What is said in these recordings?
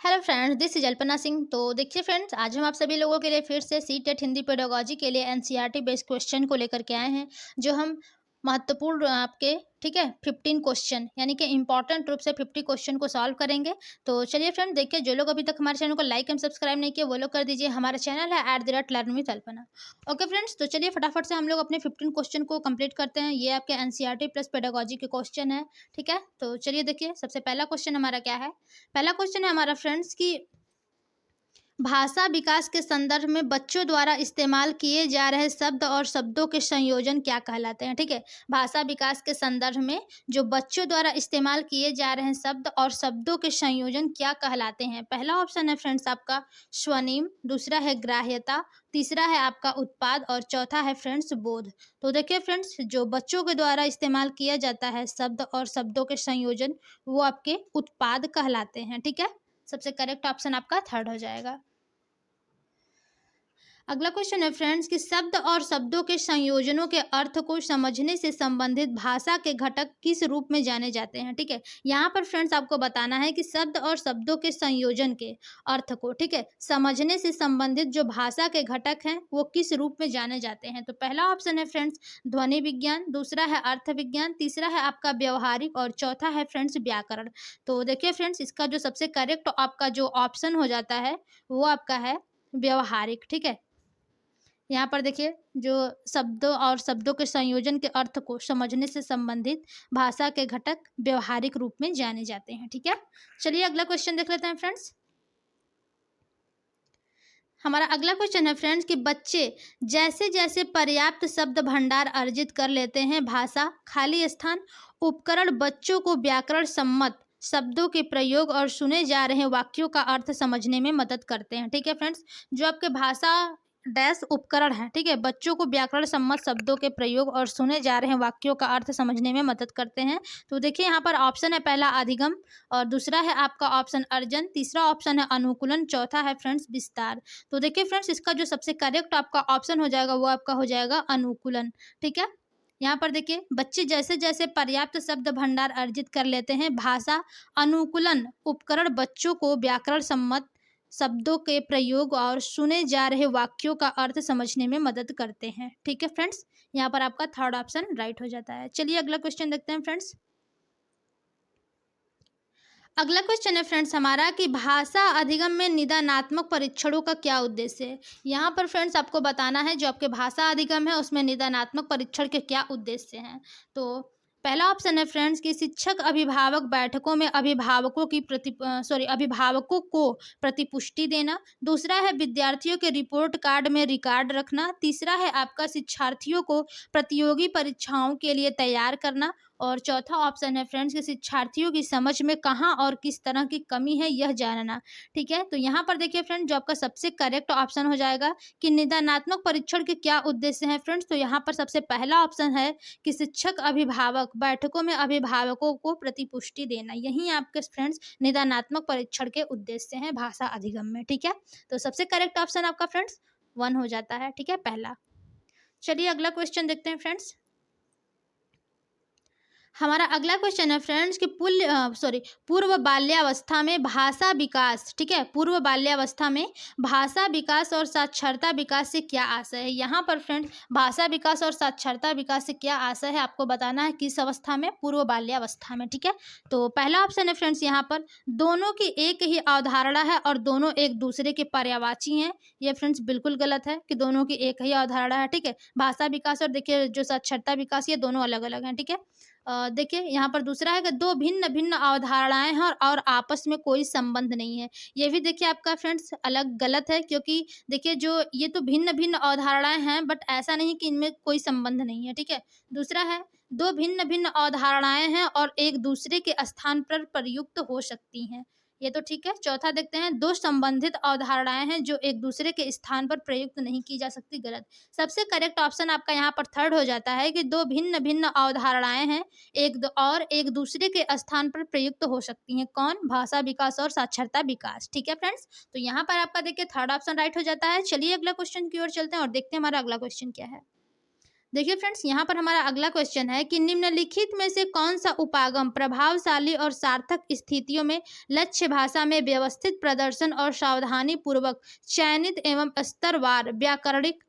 Hello friends, this is Alpana Singh. तो देखिए friends, आज हम आप सभी लोगों के लिए फिर से सी टेट हिंदी पेडागोजी के लिए एनसीईआरटी बेस्ड क्वेश्चन को लेकर के आए हैं। जो हम महत्वपूर्ण आपके ठीक है 15 क्वेश्चन यानी कि इंपॉर्टेंट रूप से 50 क्वेश्चन को सॉल्व करेंगे। तो चलिए फ्रेंड, देखिए जो लोग अभी तक हमारे चैनल को लाइक एंड सब्सक्राइब नहीं किए वो लोग कर दीजिए। हमारा चैनल है @learn with Alpana. Okay friends, तो चलिए फटाफट से हम लोग अपने 15 क्वेश्चन को कंप्लीट करते हैं। ये आपके एनसीईआरटी प्लस पेडागोजी के क्वेश्चन है। ठीक है, तो चलिए देखिए सबसे पहला क्वेश्चन हमारा क्या है। पहला क्वेश्चन है हमारा फ्रेंड्स की भाषा विकास के संदर्भ में बच्चों द्वारा इस्तेमाल किए जा रहे शब्द और शब्दों के संयोजन क्या कहलाते हैं। ठीक है, भाषा विकास के संदर्भ में जो बच्चों द्वारा इस्तेमाल किए जा रहे हैं शब्द और शब्दों के संयोजन क्या कहलाते हैं। पहला ऑप्शन है फ्रेंड्स आपका स्वनिम, दूसरा है ग्राह्यता, तीसरा है आपका उत्पाद और चौथा है फ्रेंड्स बोध। तो देखिए फ्रेंड्स, जो बच्चों के द्वारा इस्तेमाल किया जाता है शब्द और शब्दों के संयोजन वो आपके उत्पाद कहलाते हैं। ठीक है, सबसे करेक्ट ऑप्शन आपका थर्ड हो जाएगा। अगला क्वेश्चन है फ्रेंड्स कि शब्द और शब्दों के संयोजनों के अर्थ को समझने से संबंधित भाषा के घटक किस रूप में जाने जाते हैं। ठीक है, यहाँ पर फ्रेंड्स आपको बताना है कि शब्द और शब्दों के संयोजन के अर्थ को ठीक है समझने से संबंधित जो भाषा के घटक हैं वो किस रूप में जाने जाते हैं। तो पहला ऑप्शन है फ्रेंड्स ध्वनि विज्ञान, दूसरा है अर्थ विज्ञान, तीसरा है आपका व्यवहारिक और चौथा है फ्रेंड्स व्याकरण। तो देखिए फ्रेंड्स, इसका जो सबसे करेक्ट आपका जो ऑप्शन हो जाता है वो आपका है व्यवहारिक। ठीक है, यहाँ पर देखिए जो शब्दों और शब्दों के संयोजन के अर्थ को समझने से संबंधित भाषा के घटक व्यवहारिक रूप में जाने जाते हैं। ठीक है, चलिए अगला क्वेश्चन देख लेते हैं फ्रेंड्स। हमारा अगला क्वेश्चन है फ्रेंड्स कि बच्चे जैसे जैसे पर्याप्त शब्द भंडार अर्जित कर लेते हैं, भाषा खाली स्थान उपकरण बच्चों को व्याकरण सम्मत शब्दों के प्रयोग और सुने जा रहे वाक्यों का अर्थ समझने में मदद करते हैं। ठीक है फ्रेंड्स, जो आपके भाषा डैश उपकरण है ठीक है बच्चों को व्याकरण सम्मत शब्दों के प्रयोग और सुने जा रहे वाक्यों का अर्थ समझने में मदद करते हैं। तो देखिए यहाँ पर ऑप्शन है पहला अधिगम और दूसरा है आपका ऑप्शन अर्जन, तीसरा ऑप्शन है अनुकूलन, चौथा है फ्रेंड्स विस्तार। तो देखिए फ्रेंड्स, इसका जो सबसे करेक्ट आपका ऑप्शन हो जाएगा वो आपका हो जाएगा अनुकूलन। ठीक है, यहाँ पर देखिए बच्चे जैसे जैसे पर्याप्त शब्द भंडार अर्जित कर लेते हैं, भाषा अनुकूलन उपकरण बच्चों को व्याकरण सम्मत शब्दों के प्रयोग और सुने जा रहे वाक्यों का अर्थ समझने में मदद करते हैं। ठीक है फ्रेंड्स, यहाँ पर आपका थर्ड ऑप्शन राइट हो जाता है। चलिए अगला क्वेश्चन देखते हैं फ्रेंड्स। अगला क्वेश्चन है फ्रेंड्स हमारा कि भाषा अधिगम में निदानात्मक परीक्षणों का क्या उद्देश्य है। यहाँ पर फ्रेंड्स आपको बताना है जो आपके भाषा अधिगम है उसमें निदानात्मक परीक्षण के क्या उद्देश्य हैं। तो पहला ऑप्शन है फ्रेंड्स कि शिक्षक अभिभावक बैठकों में अभिभावकों को प्रतिपुष्टि देना, दूसरा है विद्यार्थियों के रिपोर्ट कार्ड में रिकॉर्ड रखना, तीसरा है आपका शिक्षार्थियों को प्रतियोगी परीक्षाओं के लिए तैयार करना और चौथा ऑप्शन है फ्रेंड्स कि शिक्षार्थियों की समझ में कहाँ और किस तरह की कमी है यह जानना। ठीक है, तो यहाँ पर देखिए फ्रेंड्स जो आपका सबसे करेक्ट ऑप्शन हो जाएगा कि निदानात्मक परीक्षण के क्या उद्देश्य हैं फ्रेंड्स। तो यहाँ पर सबसे पहला ऑप्शन है कि शिक्षक अभिभावक बैठकों में अभिभावकों को प्रतिपुष्टि देना, यही आपके फ्रेंड्स निदानात्मक परीक्षण के उद्देश्य हैं भाषा अधिगम में। ठीक है, तो सबसे करेक्ट ऑप्शन आपका फ्रेंड्स 1 हो जाता है। ठीक है, पहला। चलिए अगला क्वेश्चन देखते हैं फ्रेंड्स। हमारा अगला क्वेश्चन है फ्रेंड्स कि पूर्व बाल्यावस्था में भाषा विकास ठीक है पूर्व बाल्यावस्था में भाषा विकास और साक्षरता विकास से क्या आशय है। यहाँ पर फ्रेंड्स भाषा विकास और साक्षरता विकास से क्या आशय है आपको बताना है किस अवस्था में, पूर्व बाल्यावस्था में। ठीक है, तो पहला ऑप्शन है फ्रेंड्स यहाँ पर दोनों की एक ही अवधारणा है और दोनों एक दूसरे के पर्यायवाची हैं। ये फ्रेंड्स बिल्कुल गलत है कि दोनों की एक ही अवधारणा है। ठीक है, भाषा विकास और देखिए जो साक्षरता विकास ये दोनों अलग अलग हैं। ठीक है, देखिए यहाँ पर दूसरा है कि दो भिन्न भिन्न अवधारणाएं हैं और आपस में कोई संबंध नहीं है। ये भी देखिए आपका फ्रेंड्स अलग गलत है क्योंकि देखिए जो ये तो भिन्न भिन्न अवधारणाएं हैं बट ऐसा नहीं कि इनमें कोई संबंध नहीं है। ठीक है, दूसरा है दो भिन्न भिन्न अवधारणाएं हैं और एक दूसरे के स्थान पर प्रयुक्त हो सकती हैं, ये तो ठीक है। चौथा देखते हैं दो संबंधित अवधारणाएं हैं जो एक दूसरे के स्थान पर प्रयुक्त नहीं की जा सकती, गलत। सबसे करेक्ट ऑप्शन आपका यहाँ पर थर्ड हो जाता है कि दो भिन्न भिन्न अवधारणाएं हैं एक दूसरे के स्थान पर प्रयुक्त हो सकती हैं, कौन, भाषा विकास और साक्षरता विकास। ठीक है फ्रेंड्स, तो यहाँ पर आपका देखिए थर्ड ऑप्शन राइट हो जाता है। चलिए अगला क्वेश्चन की ओर चलते हैं और देखते हैं हमारा अगला क्वेश्चन क्या है। देखिए फ्रेंड्स, यहाँ पर हमारा अगला क्वेश्चन है कि निम्नलिखित में से कौन सा उपागम प्रभावशाली और सार्थक स्थितियों में लक्ष्य भाषा में व्यवस्थित प्रदर्शन और सावधानी पूर्वक चयनित एवं स्तरवार व्याकरणिक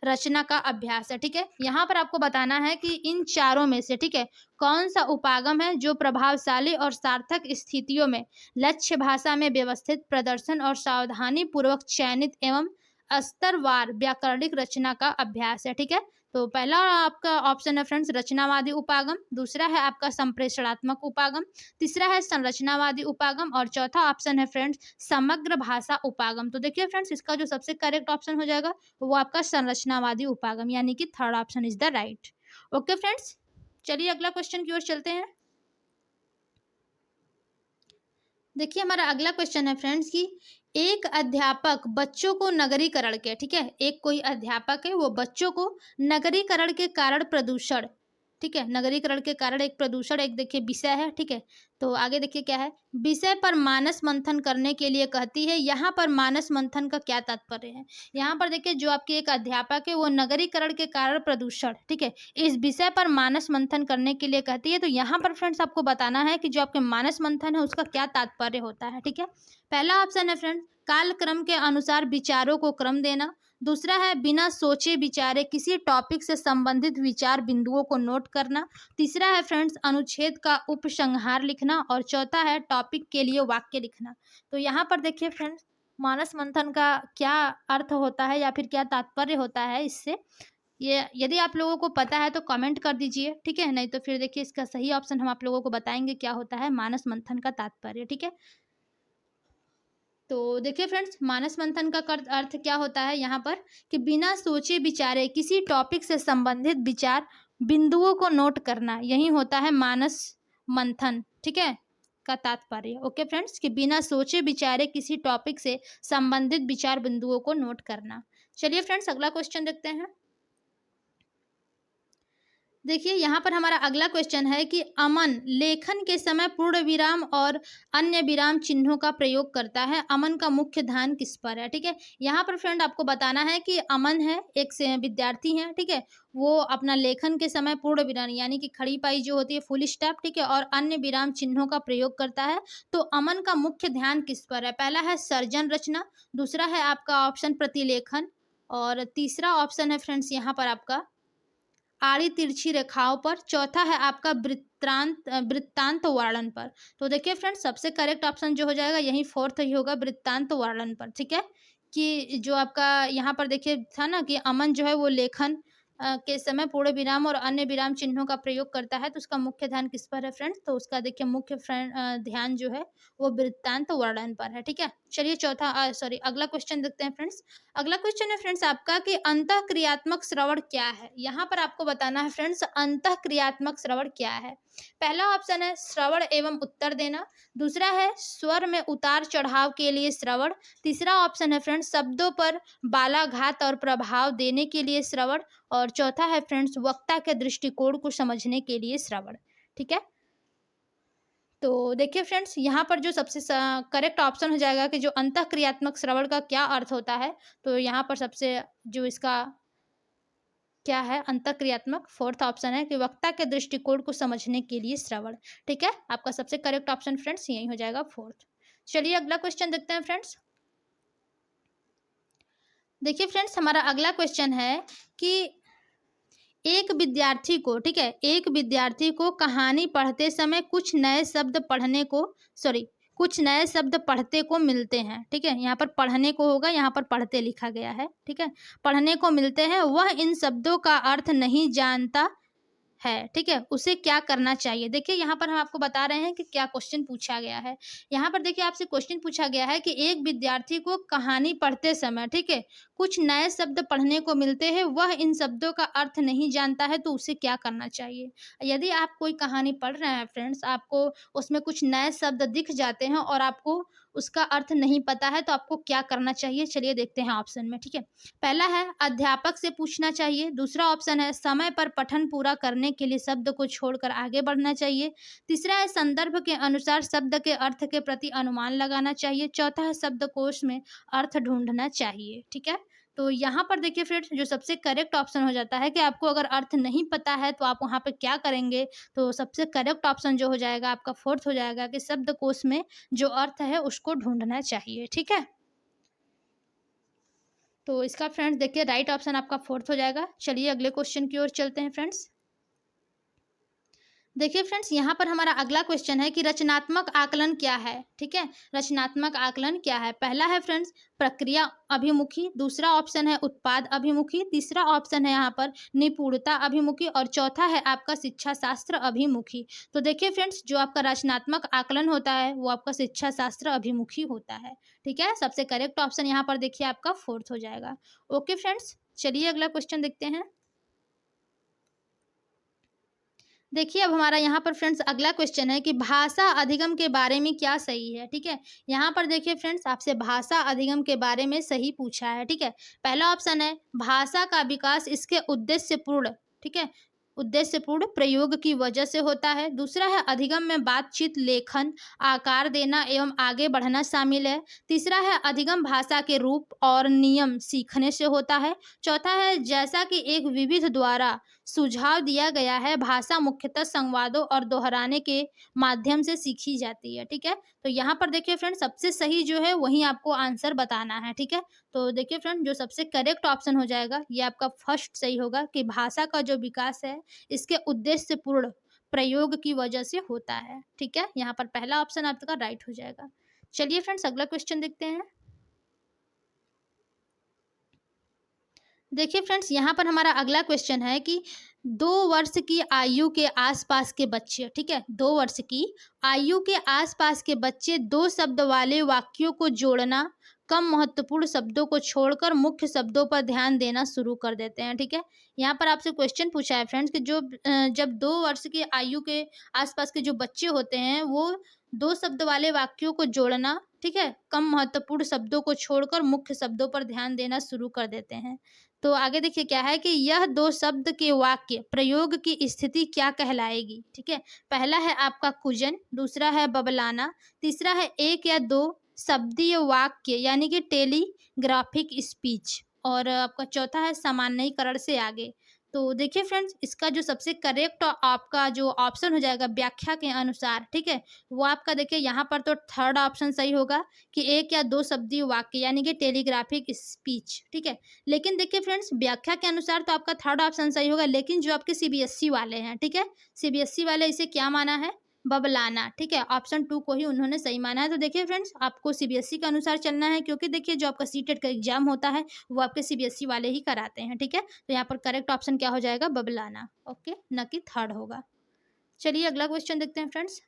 रचना का अभ्यास है। ठीक है, यहाँ पर आपको बताना है कि इन चारों में से, ठीक है, कौन सा उपागम है जो प्रभावशाली और सार्थक स्थितियों में लक्ष्य भाषा में व्यवस्थित प्रदर्शन और सावधानी पूर्वक चयनित एवं स्तरवार व्याकरणिक रचना का अभ्यास है। ठीक है, तो पहला आपका ऑप्शन है फ्रेंड्स रचनावादी उपागम, दूसरा है आपका संप्रेषणात्मक उपागम, तीसरा है संरचनावादी उपागम और चौथा ऑप्शन है फ्रेंड्स समग्र भाषा उपागम। तो देखिए फ्रेंड्स, इसका जो सबसे करेक्ट ऑप्शन हो जाएगा वो आपका संरचनावादी उपागम, यानी कि third option is the right. Okay friends, चलिए अगला क्वेश्चन की ओर चलते हैं। देखिए हमारा अगला क्वेश्चन है फ्रेंड्स कि एक अध्यापक बच्चों को नगरीकरण के, ठीक है, एक कोई अध्यापक है वो बच्चों को नगरीकरण के कारण प्रदूषण, ठीक है, नगरीकरण के कारण एक प्रदूषण एक देखिए विषय है। ठीक है, तो आगे देखिए क्या है, विषय पर मानस मंथन करने के लिए कहती है। यहाँ पर मानस मंथन का क्या तात्पर्य है? यहाँ पर देखिए जो आपकी एक अध्यापक है वो नगरीकरण के कारण प्रदूषण, ठीक है, इस विषय पर मानस मंथन करने के लिए कहती है। तो यहाँ पर फ्रेंड्स आपको बताना है कि जो आपके मानस मंथन है उसका क्या तात्पर्य होता है। ठीक है, पहला ऑप्शन है फ्रेंड्स कालक्रम के अनुसार विचारों को क्रम देना, दूसरा है बिना सोचे विचारे किसी टॉपिक से संबंधित विचार बिंदुओं को नोट करना, तीसरा है फ्रेंड्स अनुच्छेद का उपसंहार लिखना और चौथा है टॉपिक के लिए वाक्य लिखना। तो यहाँ पर देखिए फ्रेंड्स मानस मंथन का क्या अर्थ होता है या फिर क्या तात्पर्य होता है इससे, ये यदि आप लोगों को पता है तो कमेंट कर दीजिए। ठीक है, नहीं तो फिर देखिए इसका सही ऑप्शन हम आप लोगों को बताएंगे क्या होता है मानस मंथन का तात्पर्य। ठीक है, तो देखिए फ्रेंड्स मानस मंथन का अर्थ क्या होता है यहाँ पर कि बिना सोचे विचारे किसी टॉपिक से संबंधित विचार बिंदुओं को नोट करना, यही होता है मानस मंथन। ठीक है, का तात्पर्य। ओके फ्रेंड्स, कि बिना सोचे विचारे किसी टॉपिक से संबंधित विचार बिंदुओं को नोट करना। चलिए फ्रेंड्स अगला क्वेश्चन देखते हैं। देखिए यहाँ पर हमारा अगला क्वेश्चन है कि अमन लेखन के समय पूर्ण विराम और अन्य विराम चिन्हों का प्रयोग करता है, अमन का मुख्य ध्यान किस पर है? ठीक है, यहाँ पर फ्रेंड आपको बताना है कि अमन है एक से विद्यार्थी है, ठीक है, वो अपना लेखन के समय पूर्ण विराम यानी कि खड़ी पाई जो होती है फुल स्टॉप, ठीक है, और अन्य विराम चिन्हों का प्रयोग करता है। तो अमन का मुख्य ध्यान किस पर है? पहला है सर्जन रचना, दूसरा है आपका ऑप्शन प्रतिलेखन और तीसरा ऑप्शन है फ्रेंड्स यहाँ पर आपका आड़ी तिरछी रेखाओं पर, चौथा है आपका वृत्तांत वर्णन पर। तो देखिए फ्रेंड्स सबसे करेक्ट ऑप्शन जो हो जाएगा यही फोर्थ ही होगा, वृत्तांत वर्णन पर। ठीक है, कि जो आपका यहाँ पर देखिए था ना कि अमन जो है वो लेखन के समय पूर्ण विराम और अन्य विराम चिन्हों का प्रयोग करता है, तो उसका मुख्य ध्यान किस पर है फ्रेंड्स? तो उसका देखिए मुख्य ध्यान जो है वो वृत्तांत वर्णन पर है। ठीक है, चलिए अगला क्वेश्चन देखते हैं फ्रेंड्स। अगला क्वेश्चन है फ्रेंड्स आपका कि अंतःक्रियात्मक श्रवण क्या है? यहाँ पर आपको बताना है फ्रेंड्स अंतःक्रियात्मक श्रवण क्या है। पहला ऑप्शन है श्रवण एवं उत्तर देना, दूसरा है स्वर में उतार चढ़ाव के लिए श्रवण, तीसरा ऑप्शन है फ्रेंड्स शब्दों पर बालाघात और प्रभाव देने के लिए श्रवण और चौथा है फ्रेंड्स वक्ता के दृष्टिकोण को समझने के लिए श्रवण। ठीक है, तो देखिए फ्रेंड्स यहाँ पर जो सबसे करेक्ट ऑप्शन हो जाएगा कि जो अंतःक्रियात्मक श्रवण का क्या अर्थ होता है, तो यहाँ पर सबसे जो इसका क्या है अंतःक्रियात्मक फोर्थ ऑप्शन है कि वक्ता के दृष्टिकोण को समझने के लिए श्रवण। ठीक है, आपका सबसे करेक्ट ऑप्शन फ्रेंड्स यही हो जाएगा फोर्थ। चलिए अगला क्वेश्चन देखते हैं फ्रेंड्स। देखिए फ्रेंड्स हमारा अगला क्वेश्चन है कि एक विद्यार्थी को, ठीक है, एक विद्यार्थी को कहानी पढ़ते समय कुछ नए शब्द पढ़ते को मिलते हैं। ठीक है, यहाँ पर पढ़ने को होगा, यहाँ पर पढ़ते लिखा गया है। ठीक है, पढ़ने को मिलते हैं, वह इन शब्दों का अर्थ नहीं जानता है, ठीक है, उसे क्या करना चाहिए? देखिए यहाँ पर हम आपको बता रहे हैं कि क्या क्वेश्चन पूछा गया है। यहाँ पर देखिए आपसे क्वेश्चन पूछा गया है कि एक विद्यार्थी को कहानी पढ़ते समय, ठीक है, कुछ नए शब्द पढ़ने को मिलते हैं, वह इन शब्दों का अर्थ नहीं जानता है, तो उसे क्या करना चाहिए? यदि आप कोई कहानी पढ़ रहे हैं फ्रेंड्स, आपको उसमें कुछ नए शब्द दिख जाते हैं और आपको उसका अर्थ नहीं पता है, तो आपको क्या करना चाहिए? चलिए देखते हैं ऑप्शन में। ठीक है, पहला है अध्यापक से पूछना चाहिए, दूसरा ऑप्शन है समय पर पठन पूरा करने के लिए शब्द को छोड़कर आगे बढ़ना चाहिए, तीसरा है संदर्भ के अनुसार शब्द के अर्थ के प्रति अनुमान लगाना चाहिए, चौथा है शब्दकोश में अर्थ ढूंढना चाहिए। ठीक है, तो यहाँ पर देखिए फ्रेंड्स जो सबसे करेक्ट ऑप्शन हो जाता है कि आपको अगर अर्थ नहीं पता है तो आप वहाँ पे क्या करेंगे, तो सबसे करेक्ट ऑप्शन जो हो जाएगा आपका फोर्थ हो जाएगा कि शब्दकोश में जो अर्थ है उसको ढूंढना चाहिए। ठीक है, तो इसका फ्रेंड्स देखिए राइट ऑप्शन आपका फोर्थ हो जाएगा। चलिए अगले क्वेश्चन की ओर चलते हैं फ्रेंड्स। देखिए फ्रेंड्स यहाँ पर हमारा अगला क्वेश्चन है कि रचनात्मक आकलन क्या है। ठीक है, रचनात्मक आकलन क्या है। पहला है फ्रेंड्स प्रक्रिया अभिमुखी, दूसरा ऑप्शन है उत्पाद अभिमुखी, तीसरा ऑप्शन है यहाँ पर निपुणता अभिमुखी और चौथा है आपका शिक्षा शास्त्र अभिमुखी। तो देखिए फ्रेंड्स जो आपका रचनात्मक आकलन होता है वो आपका शिक्षा शास्त्र अभिमुखी होता है। ठीक है, सबसे करेक्ट ऑप्शन यहाँ पर देखिए आपका फोर्थ हो जाएगा। ओके फ्रेंड्स, चलिए अगला क्वेश्चन देखते हैं। देखिए अब हमारा यहाँ पर फ्रेंड्स अगला क्वेश्चन है कि भाषा अधिगम के बारे में क्या सही है। ठीक है, यहाँ पर देखिए फ्रेंड्स आपसे भाषा अधिगम के बारे में सही पूछा है। ठीक है, पहला ऑप्शन है भाषा का विकास इसके उद्देश्यपूर्ण, ठीक है, उद्देश्यपूर्ण प्रयोग की वजह से होता है। दूसरा है अधिगम में बातचीत, लेखन, आकार देना एवं आगे बढ़ना शामिल है। तीसरा है अधिगम भाषा के रूप और नियम सीखने से होता है। चौथा है जैसा कि एक विविध द्वारा सुझाव दिया गया है भाषा मुख्यतः संवादों और दोहराने के माध्यम से सीखी जाती है। ठीक है, तो यहाँ पर देखिए फ्रेंड सबसे सही जो है वही आपको आंसर बताना है। ठीक है, तो देखिए फ्रेंड जो सबसे करेक्ट ऑप्शन हो जाएगा ये आपका फर्स्ट सही होगा कि भाषा का जो विकास है इसके उद्देश्यपूर्ण प्रयोग की वजह से होता है। ठीक है, यहाँ पर पहला ऑप्शन आपका राइट हो जाएगा। चलिए फ्रेंड्स अगला क्वेश्चन देखते हैं। देखिए फ्रेंड्स यहाँ पर हमारा अगला क्वेश्चन है कि 2 वर्ष की आयु के आसपास के बच्चे, ठीक है, 2 वर्ष की आयु के आसपास के बच्चे दो शब्द वाले वाक्यों को जोड़ना, कम महत्वपूर्ण शब्दों को छोड़कर मुख्य शब्दों पर ध्यान देना शुरू कर देते हैं। ठीक है, यहाँ पर आपसे क्वेश्चन पूछा है फ्रेंड्स कि जब 2 वर्ष की आयु के आसपास के जो बच्चे होते हैं वो दो शब्द वाले वाक्यों को जोड़ना, ठीक है, कम महत्वपूर्ण शब्दों को छोड़कर मुख्य शब्दों पर ध्यान देना शुरू कर देते हैं। तो आगे देखिए क्या है कि यह दो शब्द के वाक्य प्रयोग की स्थिति क्या कहलाएगी। ठीक है, पहला है आपका कुजन, दूसरा है बबलाना, तीसरा है एक या दो शब्दीय वाक्य यानी कि टेलीग्राफिक स्पीच और आपका चौथा है सामान्यीकरण से आगे। तो देखिए फ्रेंड्स इसका जो सबसे करेक्ट आपका जो ऑप्शन हो जाएगा व्याख्या के अनुसार, ठीक है, वो आपका देखिए यहाँ पर तो थर्ड ऑप्शन सही होगा कि एक या दो शब्दीय वाक्य यानी कि टेलीग्राफिक स्पीच। ठीक है, लेकिन देखिए फ्रेंड्स व्याख्या के अनुसार तो आपका थर्ड ऑप्शन सही होगा, लेकिन जो आपके सीबीएसई वाले हैं, ठीक है, सीबीएसई वाले इसे क्या माना है, बबलाना। ठीक है, ऑप्शन 2 को ही उन्होंने सही माना है। तो देखिए फ्रेंड्स आपको सीबीएसई के अनुसार चलना है क्योंकि देखिए जो आपका सीटेट का एग्जाम होता है वो आपके सीबीएसई वाले ही कराते हैं। ठीक है, तो यहाँ पर करेक्ट ऑप्शन क्या हो जाएगा, बबलाना। ओके, न कि थर्ड होगा। चलिए अगला क्वेश्चन देखते हैं फ्रेंड्स।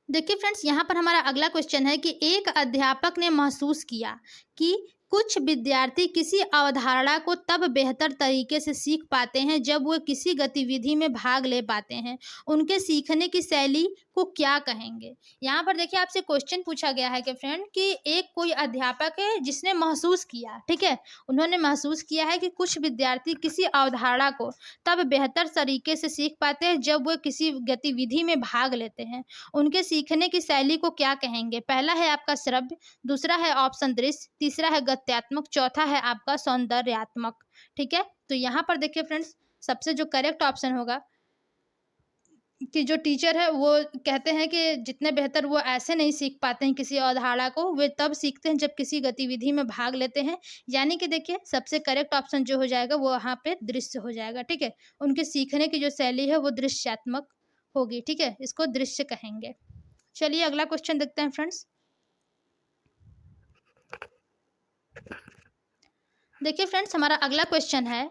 देखिए फ्रेंड्स यहाँ पर हमारा अगला क्वेश्चन है कि एक अध्यापक ने महसूस किया कि कुछ विद्यार्थी किसी अवधारणा को तब बेहतर तरीके से सीख पाते हैं जब वो किसी गतिविधि में भाग ले पाते हैं। उनके सीखने की शैली को क्या कहेंगे। यहाँ पर देखिए आपसे क्वेश्चन पूछा गया है कि फ्रेंड कि एक कोई अध्यापक है जिसने महसूस किया, ठीक है, उन्होंने महसूस किया है कि कुछ विद्यार्थी किसी अवधारणा को तब बेहतर तरीके से सीख पाते हैं जब वो किसी गतिविधि में भाग लेते हैं। उनके सीखने की शैली को क्या कहेंगे। पहला है आपका श्रव्य, दूसरा है ऑप्शन दृश्य, तीसरा है गत्यात्मक, चौथा है आपका सौंदर्यात्मक। ठीक है, तो यहाँ पर देखिए फ्रेंड्स सबसे जो करेक्ट ऑप्शन होगा कि जो टीचर है वो कहते हैं कि जितने बेहतर वो ऐसे नहीं सीख पाते हैं किसी अवधारणा को, वे तब सीखते हैं जब किसी गतिविधि में भाग लेते हैं। यानी कि देखिए सबसे करेक्ट ऑप्शन जो हो जाएगा वो यहाँ पे दृश्य हो जाएगा। ठीक है, उनके सीखने की जो शैली है वो दृश्यात्मक होगी। ठीक है, इसको दृश्य कहेंगे। चलिए अगला क्वेश्चन देखते हैं फ्रेंड्स। देखिए फ्रेंड्स हमारा अगला क्वेश्चन है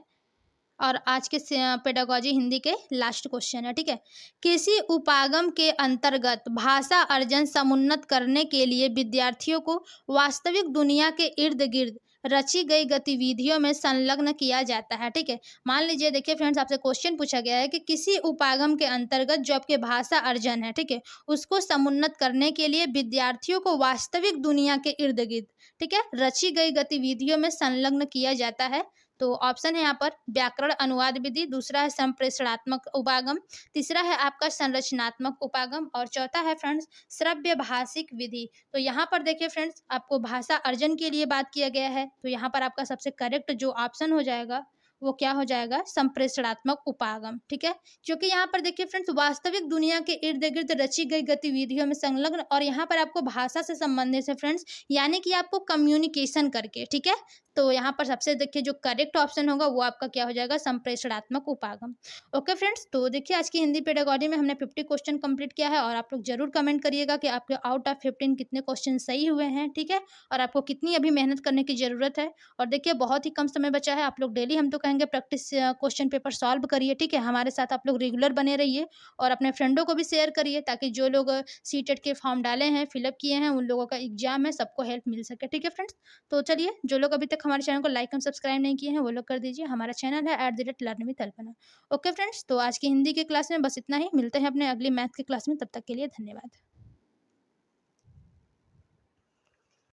और आज के पेडागोजी हिंदी के लास्ट क्वेश्चन है। ठीक है, किसी उपागम के अंतर्गत भाषा अर्जन समुन्नत करने के लिए विद्यार्थियों को वास्तविक दुनिया के इर्द गिर्द रची गई गतिविधियों में संलग्न किया जाता है। ठीक है, मान लीजिए देखिए फ्रेंड्स आपसे क्वेश्चन पूछा गया है कि किसी उपागम के अंतर्गत जो आपके भाषा अर्जन है, ठीक है, उसको समुन्नत करने के लिए विद्यार्थियों को वास्तविक दुनिया के इर्द गिर्द, ठीक है, रची गई गतिविधियों में संलग्न किया जाता है। तो ऑप्शन है यहाँ पर व्याकरण अनुवाद विधि, दूसरा है संप्रेषणात्मक उपागम, तीसरा है आपका संरचनात्मक उपागम और चौथा है फ्रेंड्स श्रव्य भाषिक विधि। तो यहाँ पर देखिए फ्रेंड्स आपको भाषा अर्जन के लिए बात किया गया है, तो यहाँ पर आपका सबसे करेक्ट जो ऑप्शन हो जाएगा वो क्या हो जाएगा, संप्रेषणात्मक उपागम। ठीक है, क्योंकि यहाँ पर देखिए फ्रेंड्स वास्तविक दुनिया के इर्द गिर्द रची गई गतिविधियों में संलग्न, और यहाँ पर आपको भाषा से संबंधित है फ्रेंड्स, यानी कि आपको कम्युनिकेशन करके। ठीक है, तो यहाँ पर सबसे देखिए जो करेक्ट ऑप्शन होगा वो आपका क्या हो जाएगा, संप्रेषणात्मक उपागम। ओके फ्रेंड्स, तो देखिए आज की हिंदी पेडागोजी में हमने 50 क्वेश्चन कंप्लीट किया है, और आप लोग जरूर कमेंट करिएगा कि आपके आउट ऑफ 15 कितने क्वेश्चन सही हुए हैं। ठीक है, और आपको कितनी अभी मेहनत करने की जरूरत है। और देखिए बहुत ही कम समय बचा है, आप लोग डेली हम तो कहेंगे प्रैक्टिस क्वेश्चन पेपर सॉल्व करिए। ठीक है, हमारे साथ आप लोग रेगुलर बने रहिए और अपने फ्रेंडों को भी शेयर करिए, ताकि जो लोग सीटेट के फॉर्म डाले हैं, फिलअप किए हैं, उन लोगों का एग्जाम है, सबको हेल्प मिल सके। ठीक है फ्रेंड्स, तो चलिए जो लोग अभी तक हमारे चैनल को लाइक एंड सब्सक्राइब नहीं किए हैं वो लोग कर दीजिए। हमारा चैनल है @learn with Alpana. Okay friends, तो आज की हिंदी की क्लास में बस इतना ही, मिलते हैं अपने अगली मैथ की क्लास में, तब तक के लिए धन्यवाद।